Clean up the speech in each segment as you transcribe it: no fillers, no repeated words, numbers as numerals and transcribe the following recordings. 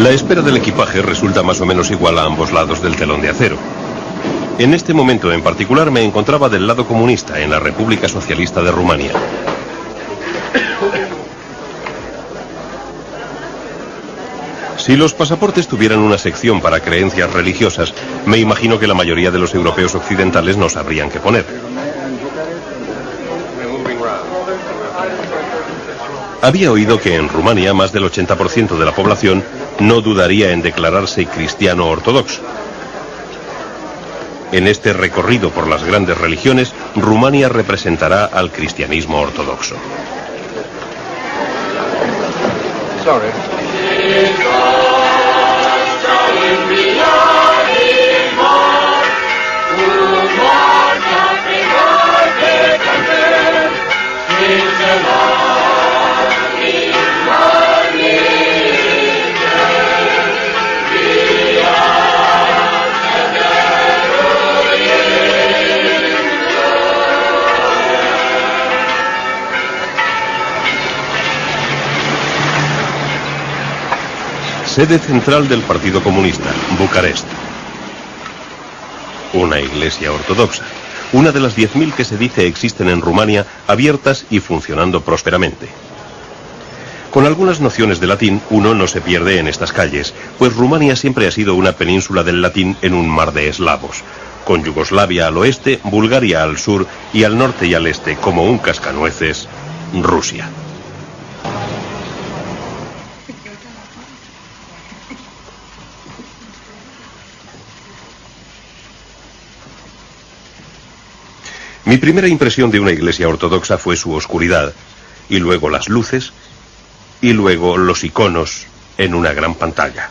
La espera del equipaje resulta más o menos igual a ambos lados del telón de acero. En este momento en particular me encontraba del lado comunista, en la República Socialista de Rumania. Si los pasaportes tuvieran una sección para creencias religiosas, me imagino que la mayoría de los europeos occidentales no sabrían qué poner. Había oído que en Rumania más del 80% de la población no dudaría en declararse cristiano ortodoxo. En este recorrido por las grandes religiones, Rumania representará al cristianismo ortodoxo. Sede central del Partido Comunista, Bucarest. Una iglesia ortodoxa, una de las 10.000 que se dice existen en Rumania, abiertas y funcionando prósperamente. Con algunas nociones de latín, uno no se pierde en estas calles, pues Rumania siempre ha sido una península del latín en un mar de eslavos, con Yugoslavia al oeste, Bulgaria al sur y al norte y al este, como un cascanueces, Rusia. Mi primera impresión de una iglesia ortodoxa fue su oscuridad, y luego las luces, y luego los iconos en una gran pantalla.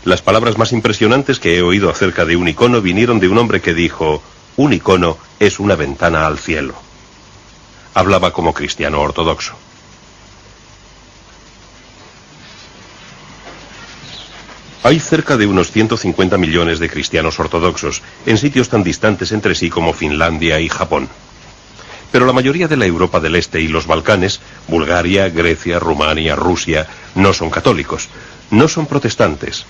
Las palabras más impresionantes que he oído acerca de un icono vinieron de un hombre que dijo: un icono es una ventana al cielo. Hablaba como cristiano ortodoxo. Hay cerca de unos 150 millones de cristianos ortodoxos en sitios tan distantes entre sí como Finlandia y Japón. Pero la mayoría de la Europa del Este y los Balcanes, Bulgaria, Grecia, Rumania, Rusia, no son católicos, no son protestantes.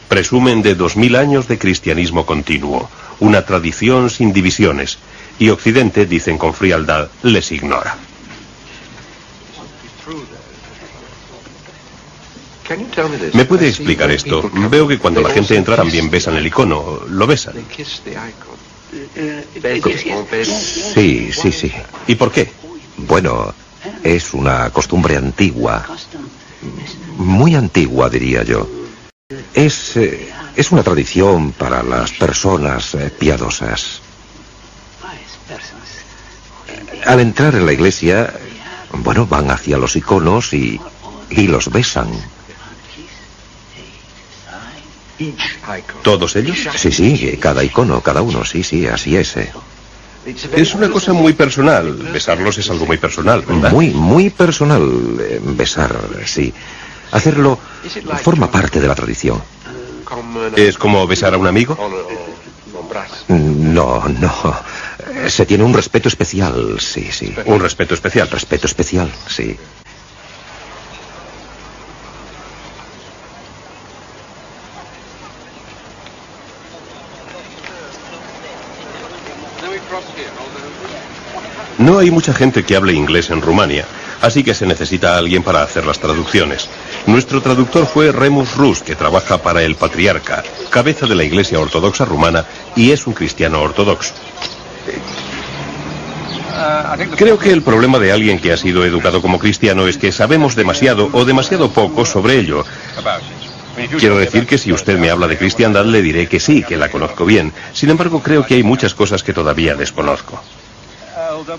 Presumen de 2000 años de cristianismo continuo, una tradición sin divisiones, y Occidente, dicen con frialdad, les ignora. ¿Me puede explicar esto? Veo que cuando la gente entra también besan el icono. ¿Lo besan? Sí, sí, sí. ¿Y por qué? Bueno, es una costumbre antigua. Muy antigua, diría yo. Es una tradición para las personas piadosas. Al entrar en la iglesia, bueno, van hacia los iconos y los besan. ¿Todos ellos? Sí, sí, cada icono, cada uno, sí, sí, así es. Es una cosa muy personal. Besarlos es algo muy personal, ¿verdad? Muy personal, besar, sí. Hacerlo forma parte de la tradición. ¿Es como besar a un amigo? No, no. Se tiene un respeto especial, sí, sí. ¿Un respeto especial? Respeto especial, sí. No hay mucha gente que hable inglés en Rumania, así que se necesita a alguien para hacer las traducciones. Nuestro traductor fue Remus Rus, que trabaja para el Patriarca, cabeza de la Iglesia Ortodoxa Rumana, y es un cristiano ortodoxo. Creo que el problema de alguien que ha sido educado como cristiano es que sabemos demasiado o demasiado poco sobre ello. Quiero decir que si usted me habla de cristiandad, le diré que sí, que la conozco bien. Sin embargo, creo que hay muchas cosas que todavía desconozco.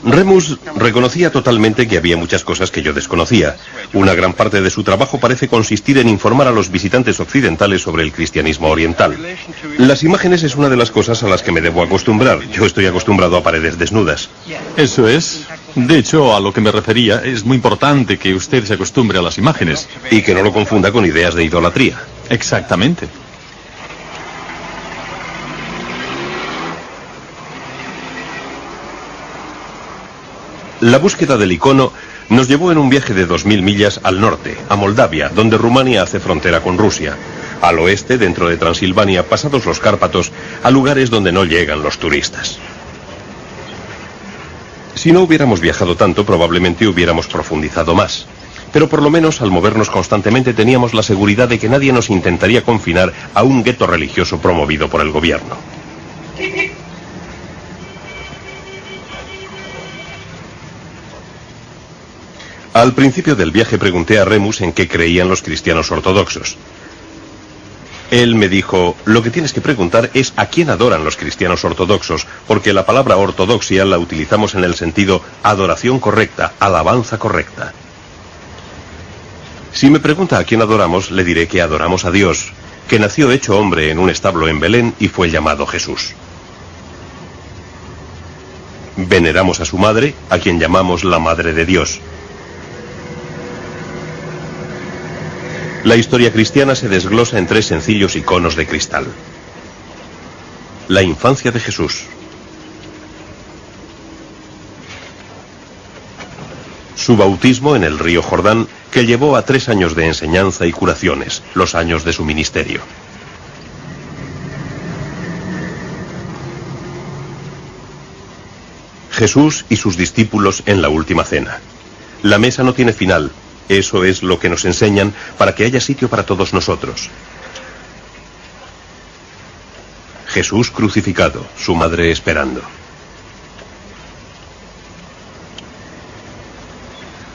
Remus reconocía totalmente que había muchas cosas que yo desconocía. Una gran parte de su trabajo parece consistir en informar a los visitantes occidentales sobre el cristianismo oriental. Las imágenes es una de las cosas a las que me debo acostumbrar. Yo estoy acostumbrado a paredes desnudas. Eso es. De hecho, a lo que me refería, es muy importante que usted se acostumbre a las imágenes. Y que no lo confunda con ideas de idolatría. Exactamente. La búsqueda del icono Nos llevó en un viaje de 2000 millas al norte, a Moldavia, donde Rumania hace frontera con Rusia. Al oeste, dentro de Transilvania, pasados los Cárpatos, a lugares donde no llegan los turistas. Si no hubiéramos viajado tanto, probablemente hubiéramos profundizado más. Pero por lo menos, al movernos constantemente, teníamos la seguridad de que nadie nos intentaría confinar a un gueto religioso promovido por el gobierno. Al principio del viaje pregunté a Remus en qué creían los cristianos ortodoxos. Él me dijo, lo que tienes que preguntar es a quién adoran los cristianos ortodoxos, porque la palabra ortodoxia la utilizamos en el sentido adoración correcta, alabanza correcta. Si me pregunta a quién adoramos, le diré que adoramos a Dios, que nació hecho hombre en un establo en Belén y fue llamado Jesús. Veneramos a su madre, a quien llamamos la Madre de Dios. La historia cristiana se desglosa en 3 sencillos iconos de cristal. La infancia de Jesús. Su bautismo en el río Jordán, que llevó a 3 años de enseñanza y curaciones, los años de su ministerio. Jesús y sus discípulos en la última cena. La mesa no tiene final. Eso es lo que nos enseñan para que haya sitio para todos nosotros. Jesús crucificado, su madre esperando.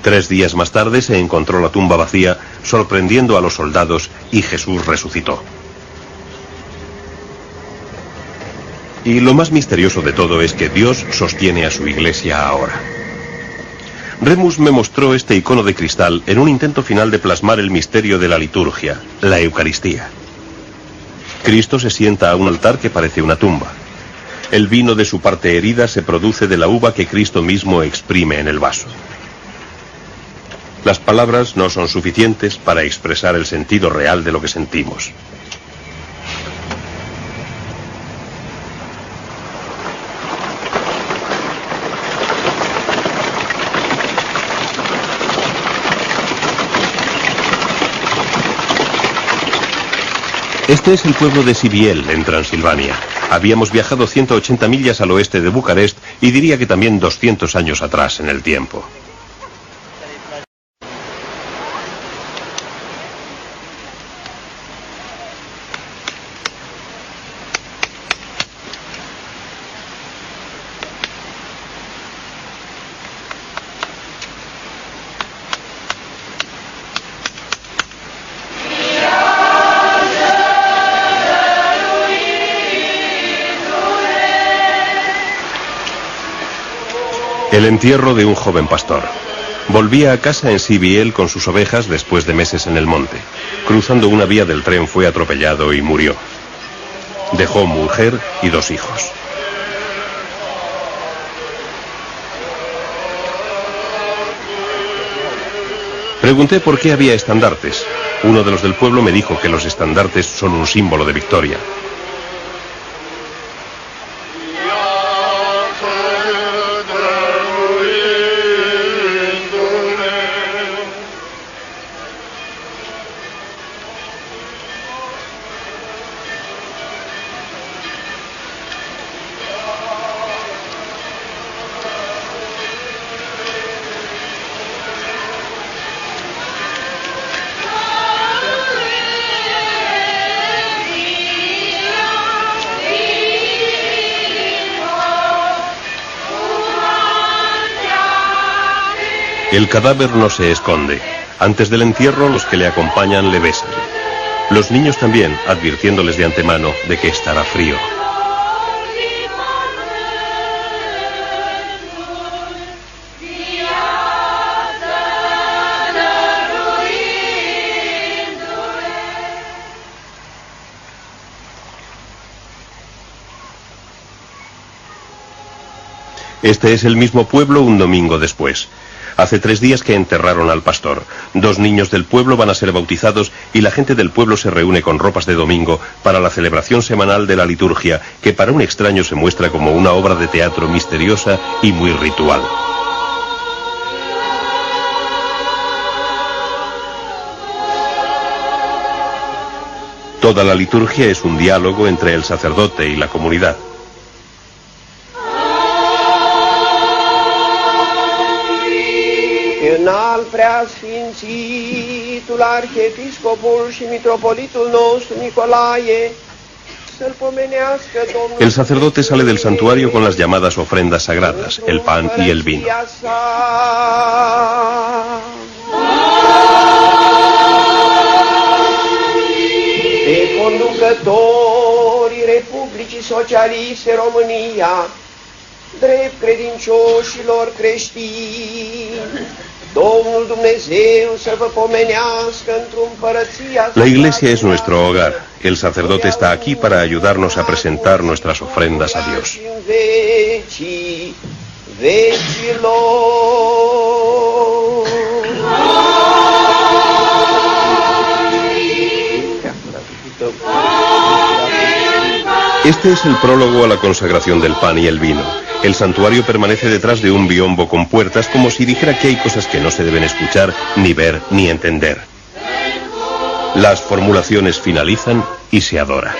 3 días más tarde se encontró la tumba vacía, sorprendiendo a los soldados, y Jesús resucitó. Y lo más misterioso de todo es que Dios sostiene a su iglesia ahora. Remus me mostró este icono de cristal en un intento final de plasmar el misterio de la liturgia, la Eucaristía. Cristo se sienta a un altar que parece una tumba. El vino de su parte herida se produce de la uva que Cristo mismo exprime en el vaso. Las palabras no son suficientes para expresar el sentido real de lo que sentimos. Este es el pueblo de Sibiel, en Transilvania. Habíamos viajado 180 millas al oeste de Bucarest y diría que también 200 años atrás en el tiempo. El entierro de un joven pastor. Volvía a casa en Sibiel con sus ovejas después de meses en el monte. Cruzando una vía del tren fue atropellado y murió. Dejó mujer y 2 hijos. Pregunté por qué había estandartes. Uno de los del pueblo me dijo que los estandartes son un símbolo de victoria. El cadáver no se esconde. Antes del entierro, los que le acompañan le besan. Los niños también, advirtiéndoles de antemano de que estará frío. Este es el mismo pueblo un domingo después. Hace 3 días que enterraron al pastor. 2 niños del pueblo van a ser bautizados y la gente del pueblo se reúne con ropas de domingo para la celebración semanal de la liturgia, que para un extraño se muestra como una obra de teatro misteriosa y muy ritual. Toda la liturgia es un diálogo entre el sacerdote y la comunidad. Înalt preasfințitul arhiepiscopul și mitropolitul nostru Nicolae, să-l pomenească Domnul. El sacerdote sale del santuario con las llamadas ofrendas sagradas, el pan y el vino. De conducătorii Republicii Socialiste România, drept credincioșilor creștini, Domnul Dumnezeu să vă pomenească într-o împărăția. La iglesia es nuestro hogar. El sacerdote está aquí para ayudarnos a presentar nuestras ofrendas a Dios. În vecii vecilor. Este es el prólogo a la consagración del pan y el vino. El santuario permanece detrás de un biombo con puertas, como si dijera que hay cosas que no se deben escuchar, ni ver, ni entender. Las formulaciones finalizan y se adora.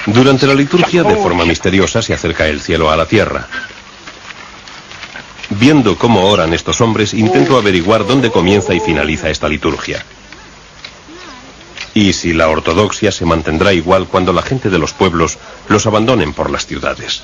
Durante la liturgia, de forma misteriosa, se acerca el cielo a la tierra. Viendo cómo oran estos hombres, intento averiguar dónde comienza y finaliza esta liturgia. Y si la ortodoxia se mantendrá igual cuando la gente de los pueblos los abandonen por las ciudades.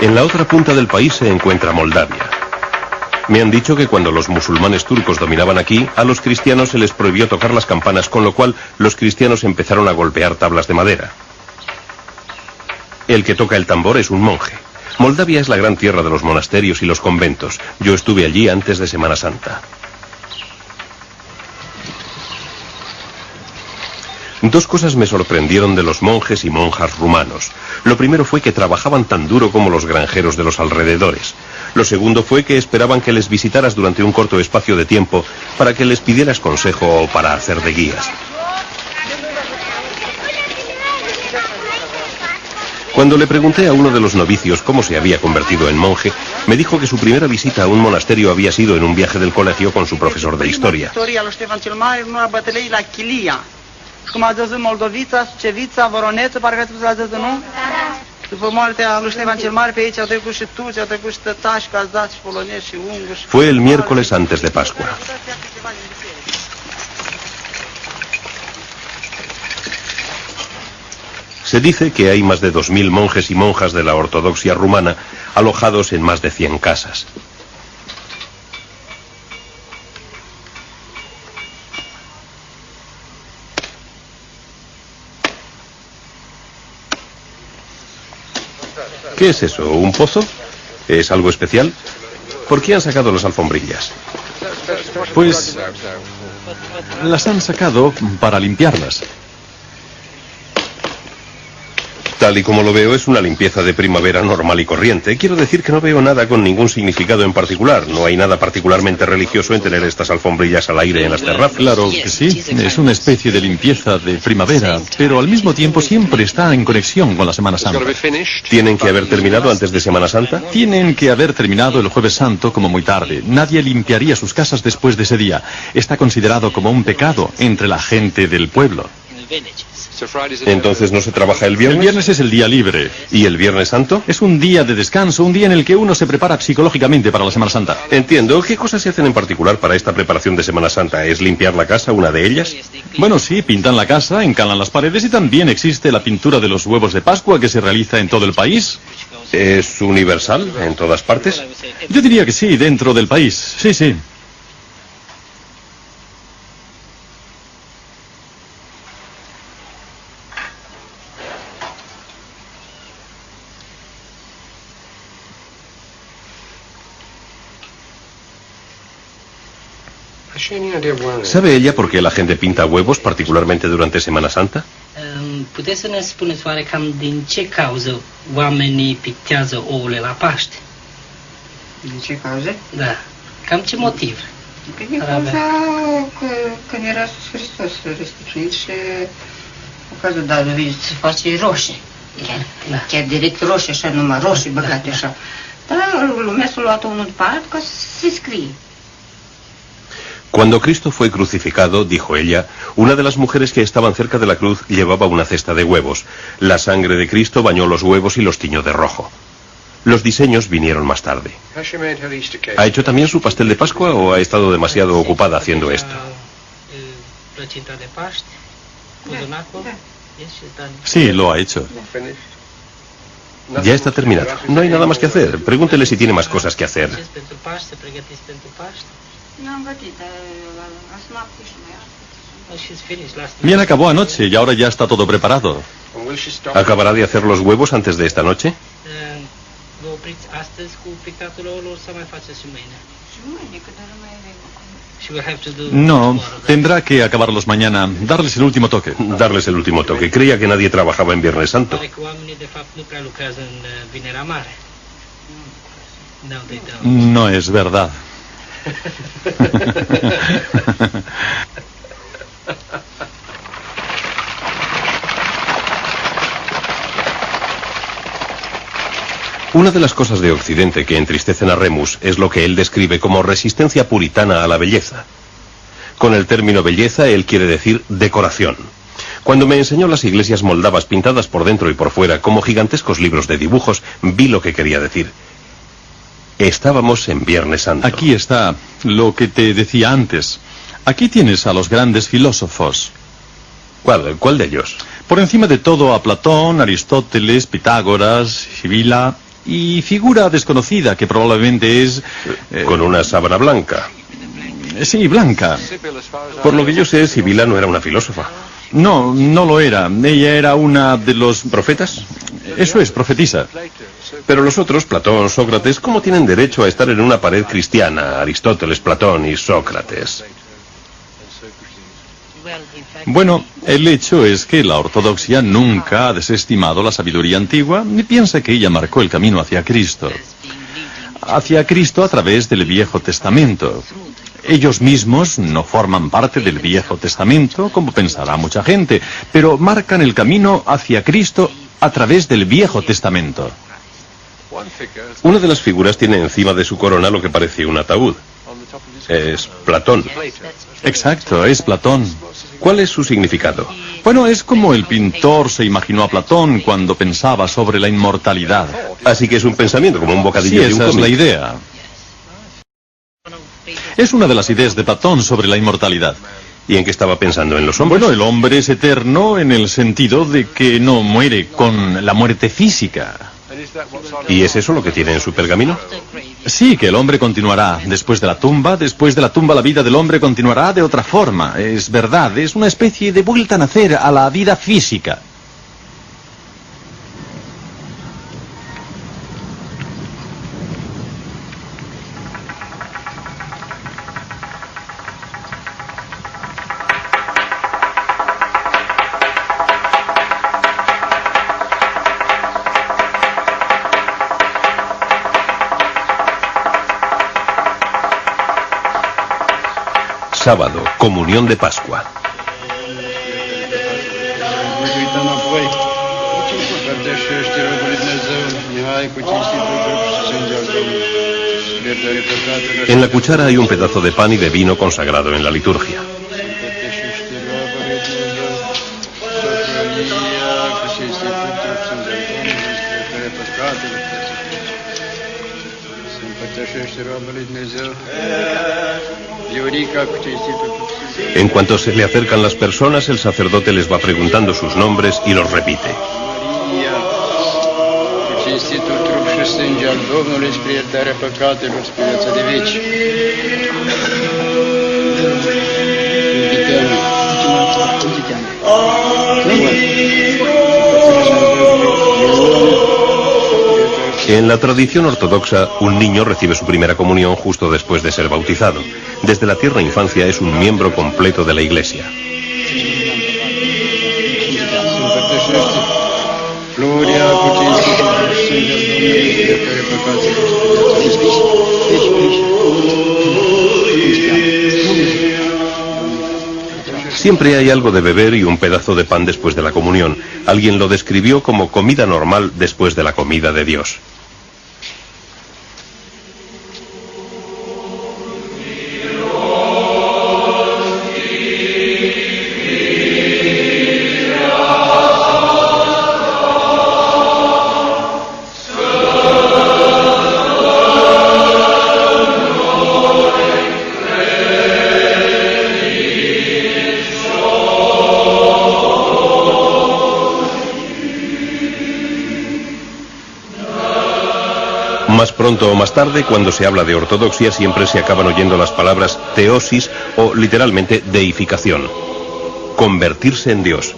En la otra punta del país se encuentra Moldavia. Me han dicho que cuando los musulmanes turcos dominaban aquí, a los cristianos se les prohibió tocar las campanas, con lo cual los cristianos empezaron a golpear tablas de madera. El que toca el tambor es un monje. Moldavia es la gran tierra de los monasterios y los conventos. Yo estuve allí antes de Semana Santa. Dos cosas me sorprendieron de los monjes y monjas rumanos. Lo primero fue que trabajaban tan duro como los granjeros de los alrededores. Lo segundo fue que esperaban que les visitaras durante un corto espacio de tiempo para que les pidieras consejo o para hacer de guías. Cuando le pregunté a uno de los novicios cómo se había convertido en monje, me dijo que su primera visita a un monasterio había sido en un viaje del colegio con su profesor de historia. Cum ați văzut Moldovița, Sucevița, Voroneță, parcă ați văzut, nu? După moartea lui Ștefan cel Mare, pe aici au trecut și turci, au trecut și tătași, cazați, și polonezi, și unguri. Fue el miércoles antes de Pascua. Se dice que hay más de 2000 monjes y monjas de la ortodoxia rumana alojados en más de 100 casas. ¿Qué es eso? ¿Un pozo? ¿Es algo especial? ¿Por qué han sacado las alfombrillas? Pues las han sacado para limpiarlas. Tal y como lo veo, es una limpieza de primavera normal y corriente. Quiero decir que no veo nada con ningún significado en particular. No hay nada particularmente religioso en tener estas alfombrillas al aire en las terrazas. Claro que sí, es una especie de limpieza de primavera, pero al mismo tiempo siempre está en conexión con la Semana Santa. ¿Tienen que haber terminado antes de Semana Santa? Tienen que haber terminado el Jueves Santo como muy tarde. Nadie limpiaría sus casas después de ese día. Está considerado como un pecado entre la gente del pueblo. ¿Entonces no se trabaja el viernes? El viernes es el día libre. ¿Y el Viernes Santo? Es un día de descanso, un día en el que uno se prepara psicológicamente para la Semana Santa. Entiendo. ¿Qué cosas se hacen en particular para esta preparación de Semana Santa? ¿Es limpiar la casa una de ellas? Bueno, sí, pintan la casa, encalan las paredes y también existe la pintura de los huevos de Pascua que se realiza en todo el país. ¿Es universal en todas partes? Yo diría que sí, dentro del país. Sí, sí. ¿Sabe ella por qué la gente pinta huevos, particularmente durante Semana Santa? Puteți să ne spuneți oarecam din ce cauză oamenii pictează ouăle la Paște? Din ce cauze? Da. Cam ce motiv? Că din cauza când era Iisus Hristos răstignit și cu cazul David se face roșii. Chiar direct roșii, așa, numai roșii băgate așa. Dar lumea s-a luat unul după altul ca să se scrie. Cuando Cristo fue crucificado, dijo ella, una de las mujeres que estaban cerca de la cruz llevaba una cesta de huevos. La sangre de Cristo bañó los huevos y los tiñó de rojo. Los diseños vinieron más tarde. ¿Ha hecho también su pastel de Pascua o ha estado demasiado ocupada haciendo esto? Sí, lo ha hecho. Ya está terminado. No hay nada más que hacer. Pregúntele si tiene más cosas que hacer. Bien, acabó anoche y ahora ya está todo preparado. ¿Acabará de hacer los huevos antes de esta noche? No, tendrá que acabarlos mañana, darles el último toque. Darles el último toque. Creía que nadie trabajaba en Viernes Santo. No es verdad. Una de las cosas de Occidente que entristecen a Remus es lo que él describe como resistencia puritana a la belleza. Con el término belleza él quiere decir decoración. Cuando me enseñó las iglesias moldavas pintadas por dentro y por fuera como gigantescos libros de dibujos, vi lo que quería decir. Estábamos en Viernes Santo. Aquí está lo que te decía antes. Aquí tienes a los grandes filósofos. ¿Cuál de ellos? Por encima de todo a Platón, Aristóteles, Pitágoras, Sibila y figura desconocida que probablemente es... Con una sábana blanca. Sí, blanca. Por lo que yo sé, Sibila no era una filósofa. No, no lo era. Ella era una de los... ¿Profetas? Eso es, profetisa. Pero los otros, Platón, Sócrates, ¿cómo tienen derecho a estar en una pared cristiana? Aristóteles, Platón y Sócrates. Bueno, el hecho es que la ortodoxia nunca ha desestimado la sabiduría antigua ni piensa que ella marcó el camino hacia Cristo. Hacia Cristo a través del Viejo Testamento. Ellos mismos no forman parte del Viejo Testamento, como pensará mucha gente, pero marcan el camino hacia Cristo a través del Viejo Testamento. Una de las figuras tiene encima de su corona lo que parece un ataúd. Es Platón. Exacto, es Platón. ¿Cuál es su significado? Bueno, es como el pintor se imaginó a Platón cuando pensaba sobre la inmortalidad. Así que es un pensamiento, como un bocadillo Sí, de un esa es cómic. la idea. Es una de las ideas de Platón sobre la inmortalidad. ¿Y en qué estaba pensando? ¿En los hombres? Bueno, el hombre es eterno en el sentido de que no muere con la muerte física. ¿Y es eso lo que tiene en su pergamino? Sí, que el hombre continuará después de la tumba la vida del hombre continuará de otra forma. Es verdad, es una especie de vuelta a nacer a la vida física. Sábado, comunión de Pascua. En la cuchara hay un pedazo de pan y de vino consagrado en la liturgia. En cuanto se le acercan las personas, el sacerdote les va preguntando sus nombres y los repite. cinstitul trup și sânge al Domnului spre iertarea păcatelor, spre viața de veci. En la tradición ortodoxa, un niño recibe su primera comunión justo después de ser bautizado. Desde la tierna infancia es un miembro completo de la Iglesia. Siempre hay algo de beber y un pedazo de pan después de la comunión. Alguien lo describió como comida normal después de la comida de Dios. Más pronto o más tarde, cuando se habla de ortodoxia, siempre se acaban oyendo las palabras teosis o literalmente deificación. Convertirse en Dios.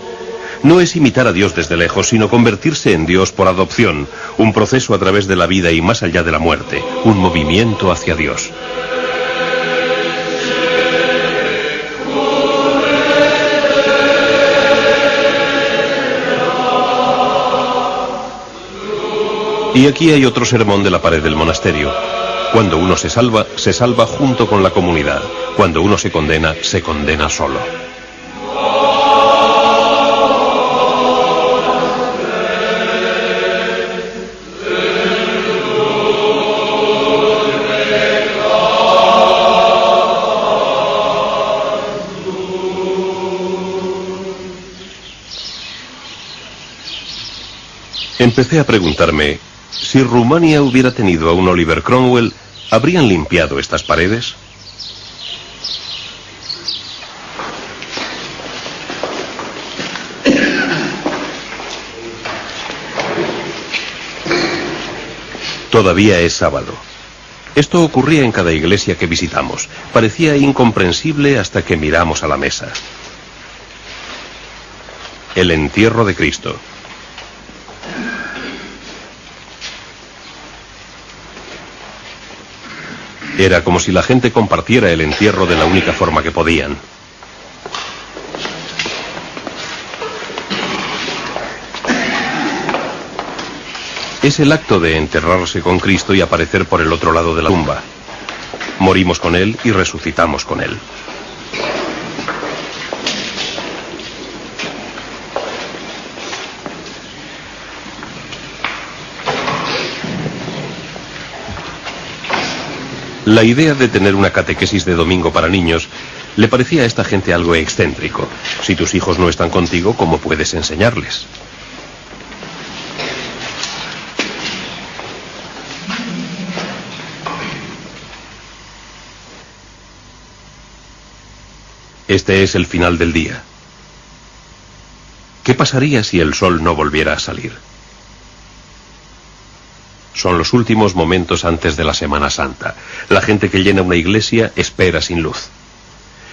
No es imitar a Dios desde lejos, sino convertirse en Dios por adopción, un proceso a través de la vida y más allá de la muerte, un movimiento hacia Dios. Y aquí hay otro sermón de la pared del monasterio. Cuando uno se salva junto con la comunidad. Cuando uno se condena solo. Empecé a preguntarme, si Rumania hubiera tenido a un Oliver Cromwell, ¿habrían limpiado estas paredes? Todavía es sábado. Esto ocurría en cada iglesia que visitamos. Parecía incomprensible hasta que miramos a la mesa. El entierro de Cristo. Era como si la gente compartiera el entierro de la única forma que podían. Es el acto de enterrarse con Cristo y aparecer por el otro lado de la tumba. Morimos con Él y resucitamos con Él. La idea de tener una catequesis de domingo para niños le parecía a esta gente algo excéntrico. Si tus hijos no están contigo, ¿cómo puedes enseñarles? Este es el final del día. ¿Qué pasaría si el sol no volviera a salir? Son los últimos momentos antes de la Semana Santa. La gente que llena una iglesia espera sin luz.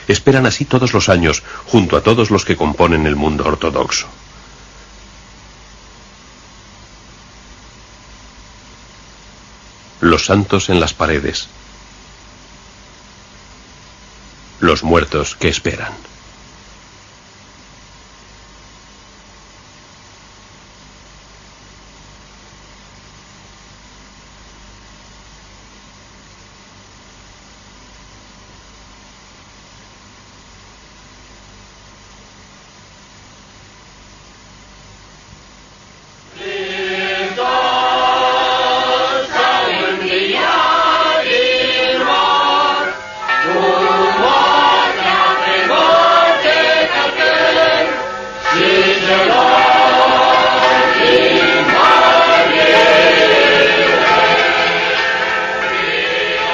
Esperan así todos los años, junto a todos los que componen el mundo ortodoxo. Los santos en las paredes. Los muertos que esperan.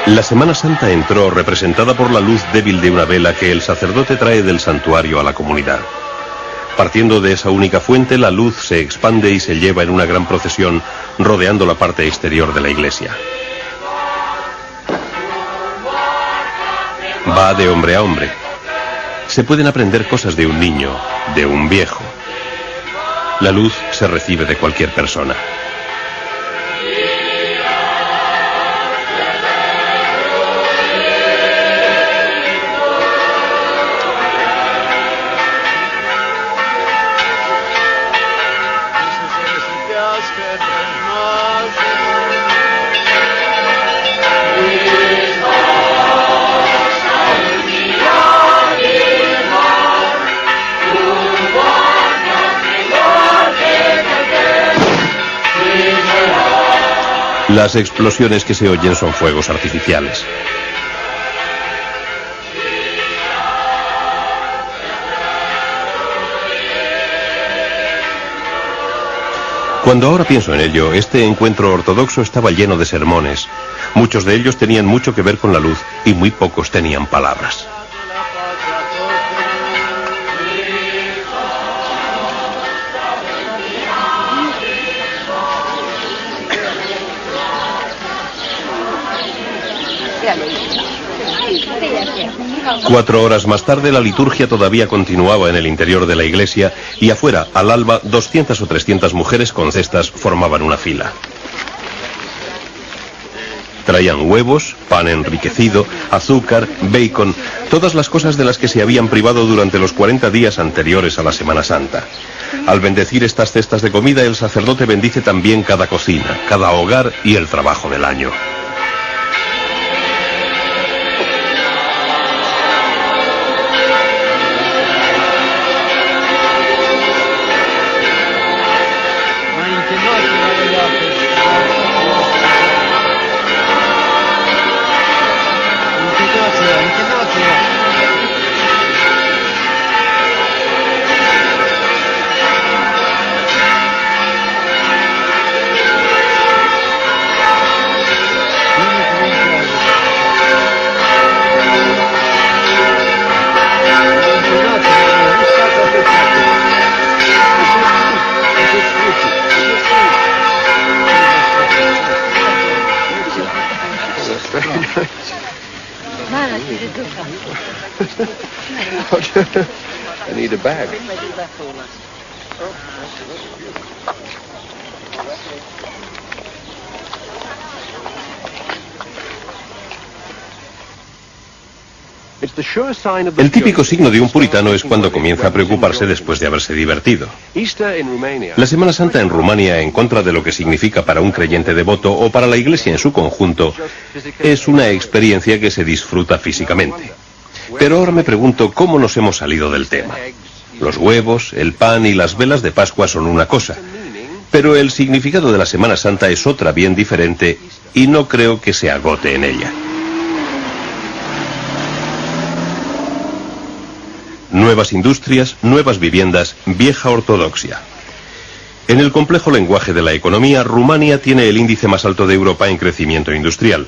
La Semana Santa entró representada por la luz débil de una vela que el sacerdote trae del santuario a la comunidad. Partiendo de esa única fuente, la luz se expande y se lleva en una gran procesión, rodeando la parte exterior de la iglesia. Va de hombre a hombre. Se pueden aprender cosas de un niño, de un viejo. La luz se recibe de cualquier persona. Las explosiones que se oyen son fuegos artificiales. Cuando ahora pienso en ello, este encuentro ortodoxo estaba lleno de sermones. Muchos de ellos tenían mucho que ver con la luz y muy pocos tenían palabras. Cuatro horas más tarde, la liturgia todavía continuaba en el interior de la iglesia y afuera, al alba, 200 o 300 mujeres con cestas formaban una fila. Traían huevos, pan enriquecido, azúcar, bacon, todas las cosas de las que se habían privado durante los 40 días anteriores a la Semana Santa. Al bendecir estas cestas de comida, el sacerdote bendice también cada cocina, cada hogar y el trabajo del año. I need a bag. El típico signo de un puritano es cuando comienza a preocuparse después de haberse divertido. La Semana Santa en Rumania, en contra de lo que significa para un creyente devoto o para la Iglesia en su conjunto, es una experiencia que se disfruta físicamente. Pero ahora me pregunto cómo nos hemos salido del tema. Los huevos, el pan y las velas de Pascua son una cosa, pero el significado de la Semana Santa es otra bien diferente y no creo que se agote en ella. Nuevas industrias, nuevas viviendas, vieja ortodoxia. En el complejo lenguaje de la economía, Rumania tiene el índice más alto de Europa en crecimiento industrial.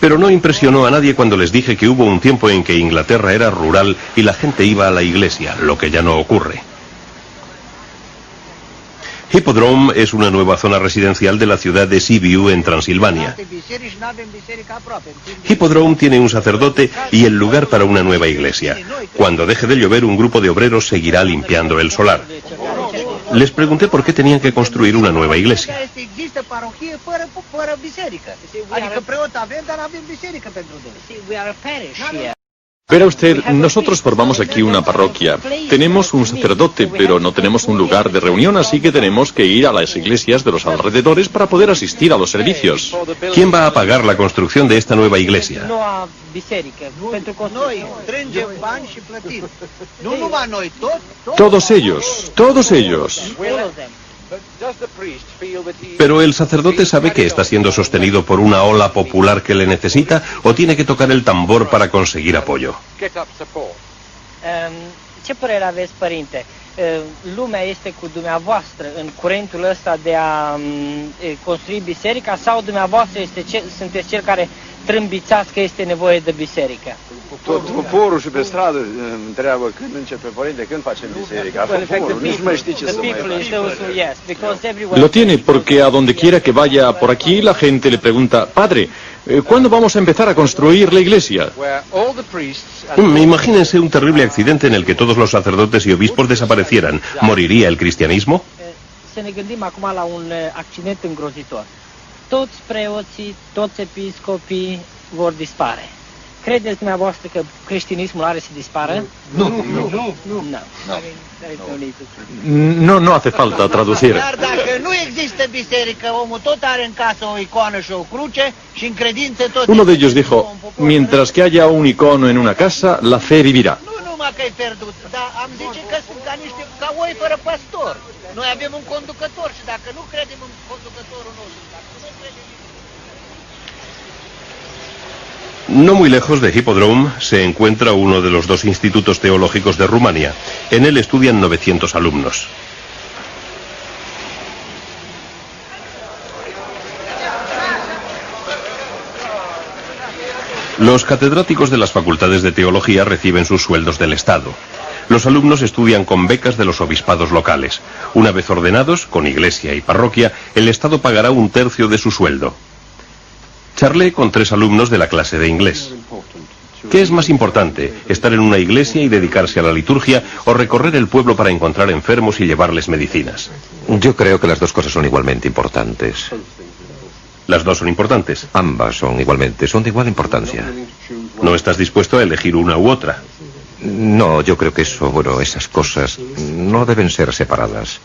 Pero no impresionó a nadie cuando les dije que hubo un tiempo en que Inglaterra era rural y la gente iba a la iglesia, lo que ya no ocurre. Hippodrome es una nueva zona residencial de la ciudad de Sibiu, en Transilvania. Hippodrome tiene un sacerdote y el lugar para una nueva iglesia. Cuando deje de llover, un grupo de obreros seguirá limpiando el solar. Les pregunté por qué tenían que construir una nueva iglesia. Verá usted, nosotros formamos aquí una parroquia. Tenemos un sacerdote, pero no tenemos un lugar de reunión, así que tenemos que ir a las iglesias de los alrededores para poder asistir a los servicios. ¿Quién va a pagar la construcción de esta nueva iglesia? Todos ellos, todos ellos. ¿Pero el sacerdote sabe que está siendo sostenido por una ola popular que le necesita o tiene que tocar el tambor para conseguir apoyo? Ce părere aveți, părinte? Lumea este cu dumneavoastră în curentul ăsta de a construi biserica sau dumneavoastră sunteți cel care trâmbițați că este nevoie de biserică. Tot poporul și pe stradă întreabă când începe, părinte, când facem biserica. Poporul, nici nu mai știi ce să mai faci. Lo tiene porque a donde quiera que vaya por aquí la gente le pregunta, padre, ¿cuándo vamos a empezar a construir la iglesia? Imagínense un terrible accidente en el que todos los sacerdotes y obispos desaparecieran. ¿Moriría el cristianismo? Să ne gândim acum la un accident îngrozitor. Toți preoții, toți episcopii vor dispare. Credeți dumneavoastră că creștinismul are să dispară? Nu. No hace falta traducir. Dar dacă nu există biserică, omul tot are în casă o icoană și o cruce și în credință tot... Uno de ellos dijo, mientras que haya un icono en una casa, la fe vivirá. Nu numai că e pierdut, dar am zice că sunt ca oi fără pastor. Noi avem un conducător și dacă nu credem în conducătorul nostru, dacă nu credem... No muy lejos de Hippodrome se encuentra uno de los dos institutos teológicos de Rumania. En él estudian 900 alumnos. Los catedráticos de las facultades de teología reciben sus sueldos del Estado. Los alumnos estudian con becas de los obispados locales. Una vez ordenados, con iglesia y parroquia, el Estado pagará un tercio de su sueldo. Charlé con 3 alumnos de la clase de inglés. ¿Qué es más importante, estar en una iglesia y dedicarse a la liturgia o recorrer el pueblo para encontrar enfermos y llevarles medicinas? Yo creo que las dos cosas son igualmente importantes. ¿Las dos son importantes? Ambas son igualmente, son de igual importancia. ¿No estás dispuesto a elegir una u otra? No, yo creo que esas cosas no deben ser separadas.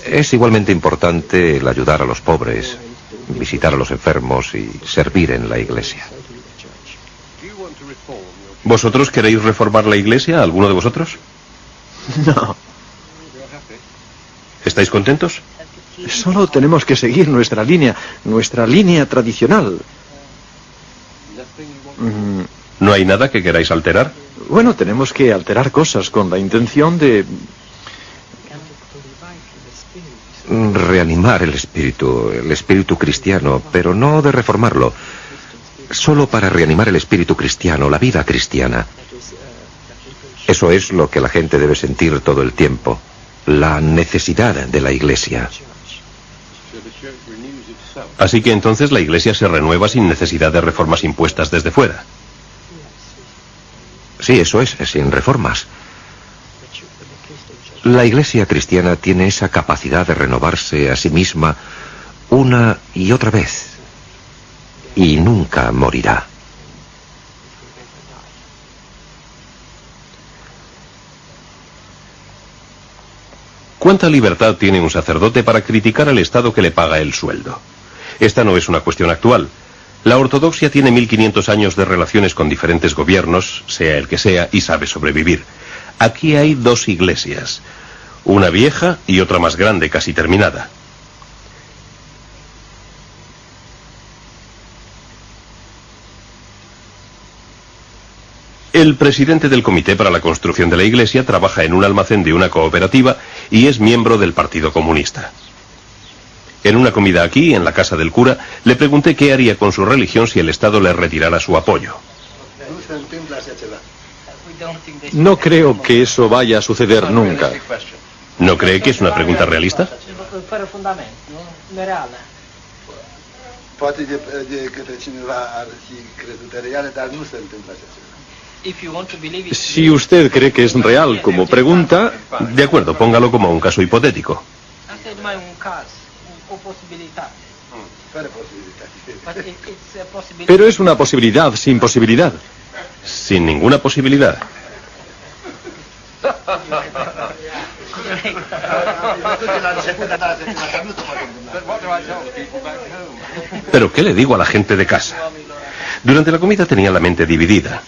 Es igualmente importante el ayudar a los pobres, visitar a los enfermos y servir en la iglesia. ¿Vosotros queréis reformar la iglesia, alguno de vosotros? No. ¿Estáis contentos? Solo tenemos que seguir nuestra línea tradicional. ¿No hay nada que queráis alterar? Bueno, tenemos que alterar cosas con la intención de... reanimar el espíritu cristiano, pero no de reformarlo. Solo para reanimar el espíritu cristiano, la vida cristiana. Eso es lo que la gente debe sentir todo el tiempo. La necesidad de la iglesia. Así que entonces la iglesia se renueva sin necesidad de reformas impuestas desde fuera. Sí, eso es, sin reformas. La iglesia cristiana tiene esa capacidad de renovarse a sí misma una y otra vez. Y nunca morirá. ¿Cuánta libertad tiene un sacerdote para criticar al Estado que le paga el sueldo? Esta no es una cuestión actual. La ortodoxia tiene 1500 años de relaciones con diferentes gobiernos, sea el que sea, y sabe sobrevivir. Aquí hay 2 iglesias, una vieja y otra más grande, casi terminada. El presidente del Comité para la Construcción de la Iglesia trabaja en un almacén de una cooperativa y es miembro del Partido Comunista. En una comida aquí, en la casa del cura, le pregunté qué haría con su religión si el Estado le retirara su apoyo. No creo que eso vaya a suceder nunca. ¿No cree que es una pregunta realista? Fără fundament, nu? Nereală. Poate de către cineva ar fi crezută reală, dar nu se întâmplă așa ceva. Si usted cree que es real como pregunta... De acuerdo, póngalo como un caso hipotético. Asta e numai un caz, o posibilitate. Fără posibilitate. Pero es una posibilidad sin posibilidad. Sin ninguna posibilidad. Pero ¿qué le digo a la gente de casa? Durante la comida tenía la mente dividida.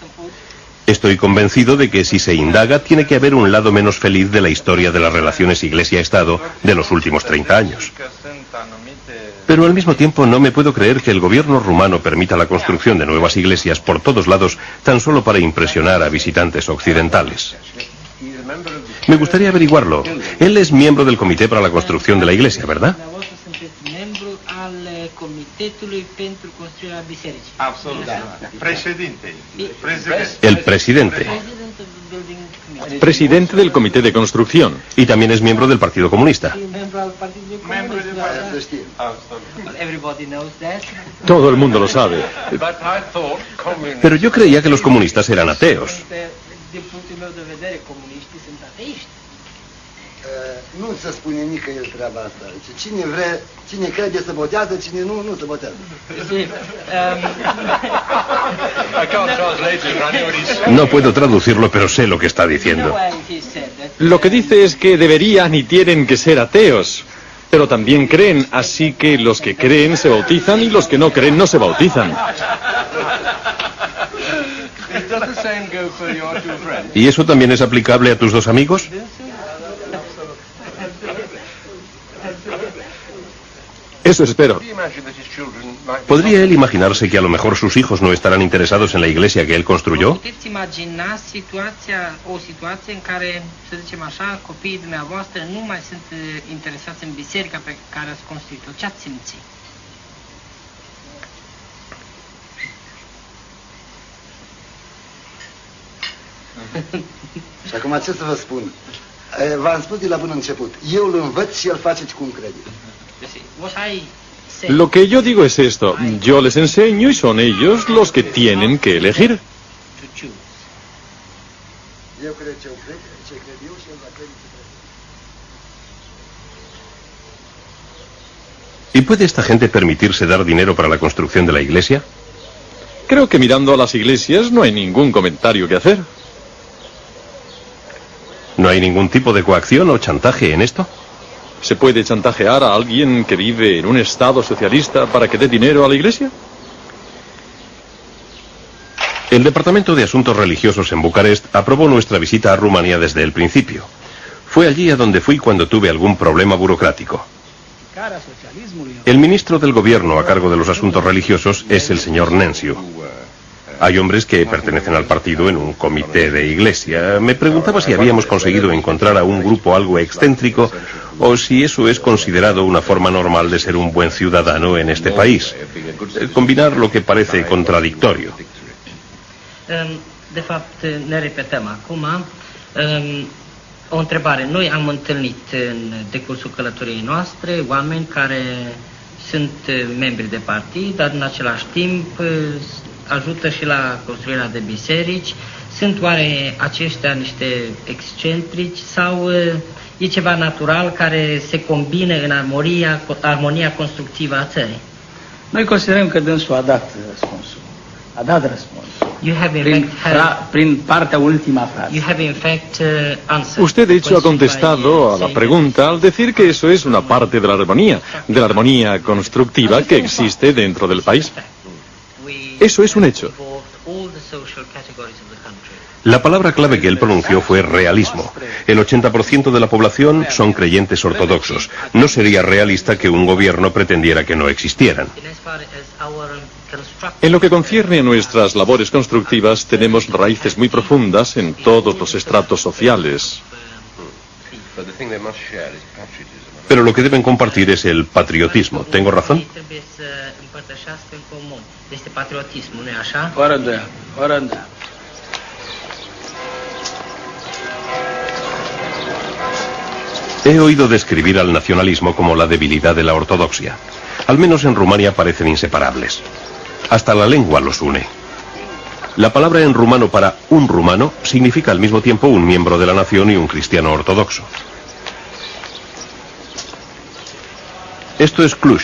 Estoy convencido de que si se indaga tiene que haber un lado menos feliz de la historia de las relaciones Iglesia-Estado de los últimos 30 años. Pero al mismo tiempo no me puedo creer que el gobierno rumano permita la construcción de nuevas iglesias por todos lados tan solo para impresionar a visitantes occidentales. Me gustaría averiguarlo. Él es miembro del Comité para la Construcción de la Iglesia, ¿verdad? Miembru al Comitetului Comitetului pentru construirea bisericii. Absolut. Președinte. El presidente. Presidente del Comité de Construcción. Y también es miembro del Partido Comunista. Everybody knows that. Todo el mundo lo sabe. Pero yo creía que los comunistas eran ateos. Din punctul meu de vedere, comuniștii sunt ateiști. Nu se spune nicăieri treaba asta. Cine crede se botează, cine nu, nu se botează. No puedo traducirlo, pero sé lo que está diciendo. Lo que dice es que deberían y tienen que ser ateos. Pero también creen, así que los que creen se bautizan y los que no creen no se bautizan. ¿Y eso también es aplicable a tus dos amigos? Eso espero. ¿Podría él imaginarse que a lo mejor sus hijos no estarán interesados en la iglesia que él construyó? Puteți imagina o situație în care, să zicem așa, copiii dumneavoastră nu mai sunt interesați în biserica pe care ați construit-o. Ce ați simți? Și acum ce să vă spun? V-am spus de la bun început. Eu îl învăț și el faceți cum crede. Lo que yo digo es esto. Yo les enseño y son ellos los que tienen que elegir. Eu cred ce cred eu și el va crede ce crede. ¿Y puede esta gente permitirse dar dinero para la construcción de la iglesia? Creo que mirando a las iglesias no hay ningún comentario que hacer. ¿No hay ningún tipo de coacción o chantaje en esto? ¿Se puede chantajear a alguien que vive en un estado socialista para que dé dinero a la iglesia? El Departamento de Asuntos Religiosos en Bucarest aprobó nuestra visita a Rumanía desde el principio. Fue allí a donde fui cuando tuve algún problema burocrático. El ministro del gobierno a cargo de los asuntos religiosos es el señor Nensiu. Hay hombres que pertenecen al partido en un comité de iglesia. Me preguntaba si habíamos conseguido encontrar a un grupo algo excéntrico o si eso es considerado una forma normal de ser un buen ciudadano en este país. Combinar lo que parece contradictorio. De fapt, ne repetăm acum. O întrebare. Noi am întâlnit în decursul călătoriei noastre oameni care sunt membri de partid, dar în același timp ajută și la construirea de biserici. Sunt oare aceștia niște excentrici sau e ceva natural care se combină în armonia constructivă a țării? Noi considerăm că dânsul a dat răspunsul. A dat răspunsul. Prin partea ultima frase. You have in fact answered. Usted de hecho ha contestado a la pregunta al decir que eso es una parte de la armonía constructiva que existe dentro del país. Eso es un hecho. La palabra clave que él pronunció fue realismo. El 80% de la población son creyentes ortodoxos. No sería realista que un gobierno pretendiera que no existieran. En lo que concierne a nuestras labores constructivas, tenemos raíces muy profundas en todos los estratos sociales. Pero lo que deben compartir es el patriotismo. ¿Tengo razón? He oído describir al nacionalismo como la debilidad de la ortodoxia. Al menos en Rumania parecen inseparables. Hasta la lengua los une. La palabra en rumano para un rumano significa al mismo tiempo un miembro de la nación y un cristiano ortodoxo. Esto es Cluj,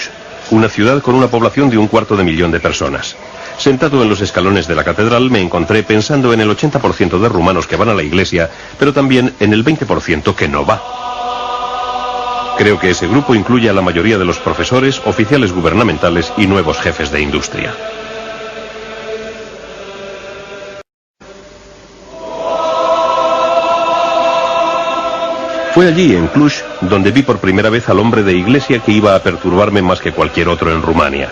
una ciudad con una población de 250.000 de personas. Sentado en los escalones de la catedral me encontré pensando en el 80% de rumanos que van a la iglesia, pero también en el 20% que no va. Creo que ese grupo incluye a la mayoría de los profesores, oficiales gubernamentales y nuevos jefes de industria. Fue allí, en Cluj, donde vi por primera vez al hombre de iglesia que iba a perturbarme más que cualquier otro en Rumania.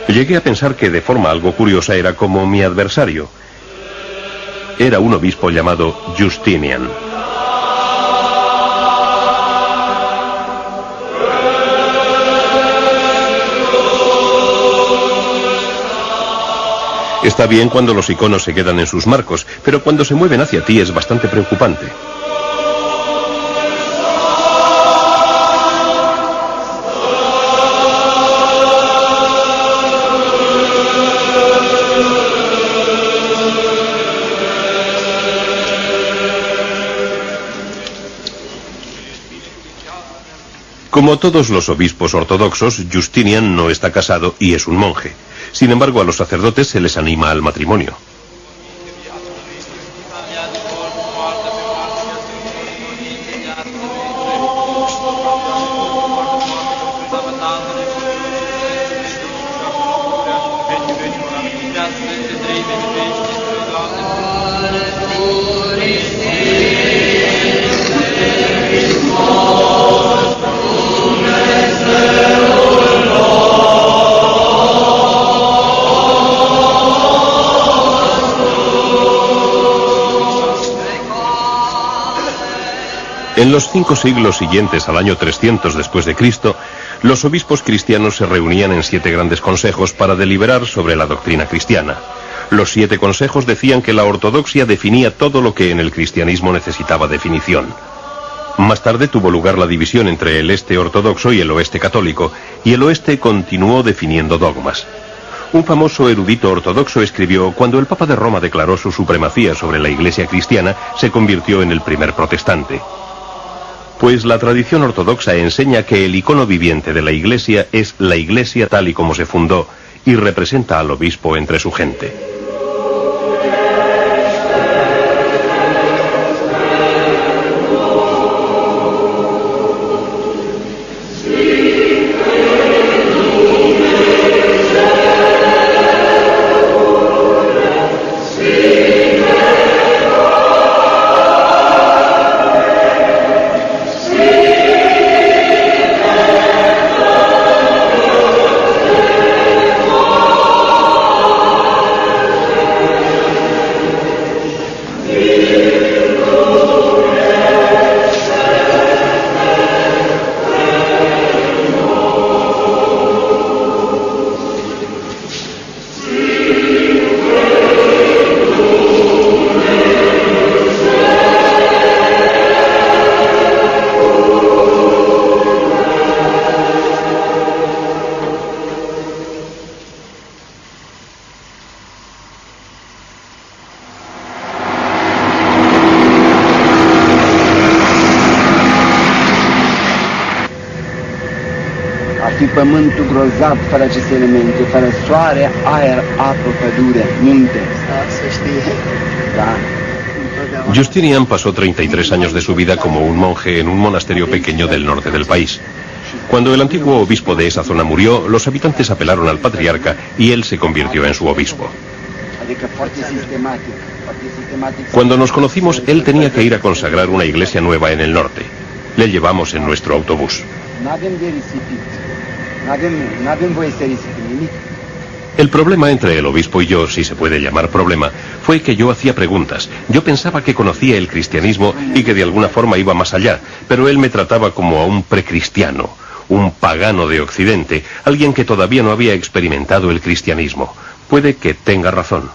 Llegué a pensar que de forma algo curiosa era como mi adversario. Era un obispo llamado Justinian. Está bien cuando los iconos se quedan en sus marcos, pero cuando se mueven hacia ti es bastante preocupante. Como todos los obispos ortodoxos, Justinian no está casado y es un monje. Sin embargo, a los sacerdotes se les anima al matrimonio. En los 5 siglos siguientes al año 300 después de Cristo, los obispos cristianos se reunían en 7 grandes consejos para deliberar sobre la doctrina cristiana. Los 7 consejos decían que la ortodoxia definía todo lo que en el cristianismo necesitaba definición. Más tarde tuvo lugar la división entre el este ortodoxo y el oeste católico, y el oeste continuó definiendo dogmas. Un famoso erudito ortodoxo escribió: cuando el Papa de Roma declaró su supremacía sobre la Iglesia cristiana, se convirtió en el primer protestante. Pues la tradición ortodoxa enseña que el icono viviente de la Iglesia es la Iglesia tal y como se fundó, y representa al obispo entre su gente. Fi pământul grozav fără aceste elemente, fără soare, aer, apă, pădure, munte. Să știe. Da. Justinian pasó 33 años de su vida como un monje en un monasterio pequeño del norte del país. Cuando el antiguo obispo de esa zona murió, los habitantes apelaron al patriarca y él se convirtió en su obispo. Cuando nos conocimos, él tenía que ir a consagrar una iglesia nueva en el norte. Le llevamos en nuestro autobús. El problema entre el obispo y yo, si se puede llamar problema, fue que yo hacía preguntas. Yo pensaba que conocía el cristianismo y que de alguna forma iba más allá, pero él me trataba como a un precristiano, un pagano de Occidente, alguien que todavía no había experimentado el cristianismo. Puede que tenga razón.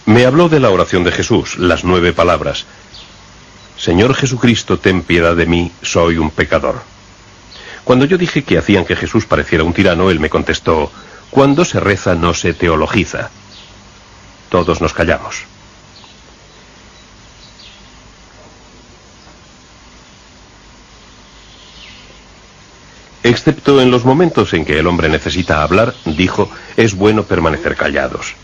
Me habló de la oración de Jesús, las 9 palabras. Señor Jesucristo, ten piedad de mí, soy un pecador. Cuando yo dije que hacían que Jesús pareciera un tirano, él me contestó: cuando se reza no se teologiza. Todos nos callamos. Excepto en los momentos en que el hombre necesita hablar, dijo, es bueno permanecer callados.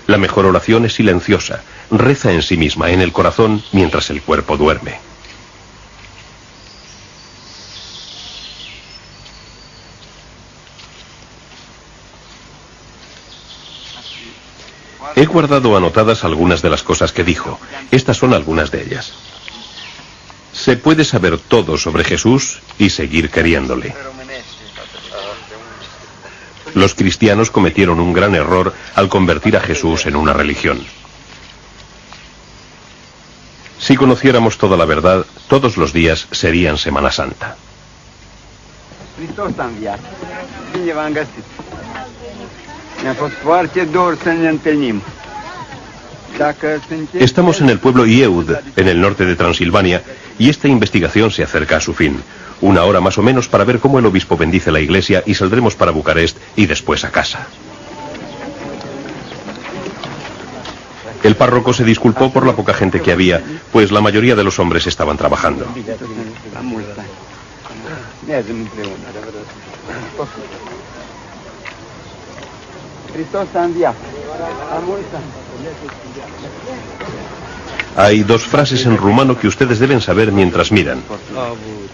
La mejor oración es silenciosa, reza en sí misma, en el corazón, mientras el cuerpo duerme. He guardado anotadas algunas de las cosas que dijo. Estas son algunas de ellas. Se puede saber todo sobre Jesús y seguir queriéndole. Los cristianos cometieron un gran error al convertir a Jesús en una religión. Si conociéramos toda la verdad, todos los días serían Semana Santa. Hristos a înviat. Bine v-am găsit. Mi-a fost foarte dor să ne întâlnim. Estamos en el pueblo Yeud, en el norte de Transilvania, y esta investigación se acerca a su fin. 1 hora más o menos para ver cómo el obispo bendice la iglesia y saldremos para Bucarest y después a casa. El párroco se disculpó por la poca gente que había, pues la mayoría de los hombres estaban trabajando. Hay 2 frases en rumano que ustedes deben saber mientras miran.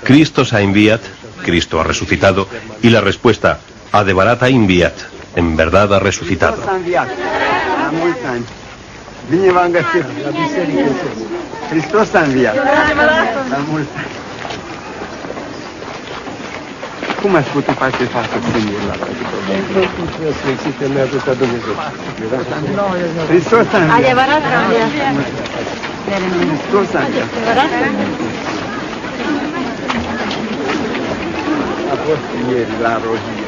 Christos a enviat, Cristo ha resucitado, y la respuesta, adevărat a enviat, en verdad ha resucitado. Bine v-am găsit la biserică. Hristos a înviat. La mulți ani. Cum ați putut face față singur la Sfințită mi-a dus a Dumnezeu. Hristos a înviat. Adevărat că a înviat. Hristos a înviat. A fost ieri la Rohie.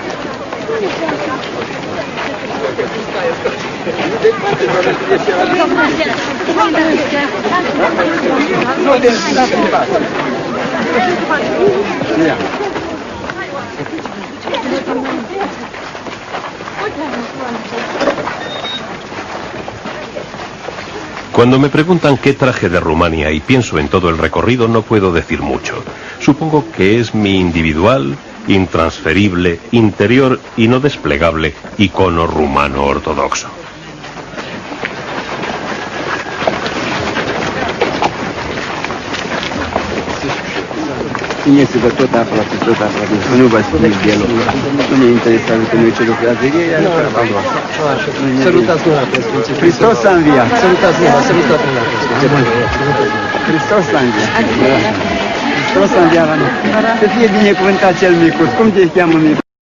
Cuando me preguntan qué traje de Rumania y pienso en todo el recorrido, no puedo decir mucho. Supongo que es mi individual, intransferible, interior y no desplegable icono rumano ortodoxo. Țineți-vă tot aproape. Nu vă spuneți deloc. Nu ne interesează că noi ce lucrează ei, are treaba voastră. Sărutați-mă pe Sfinții. Hristos a înviat. Sărutați-mă pe Hristos a înviat. Hristos a înviat la noi. Să fie binecuvântat cel micus. Cum te cheamă micus?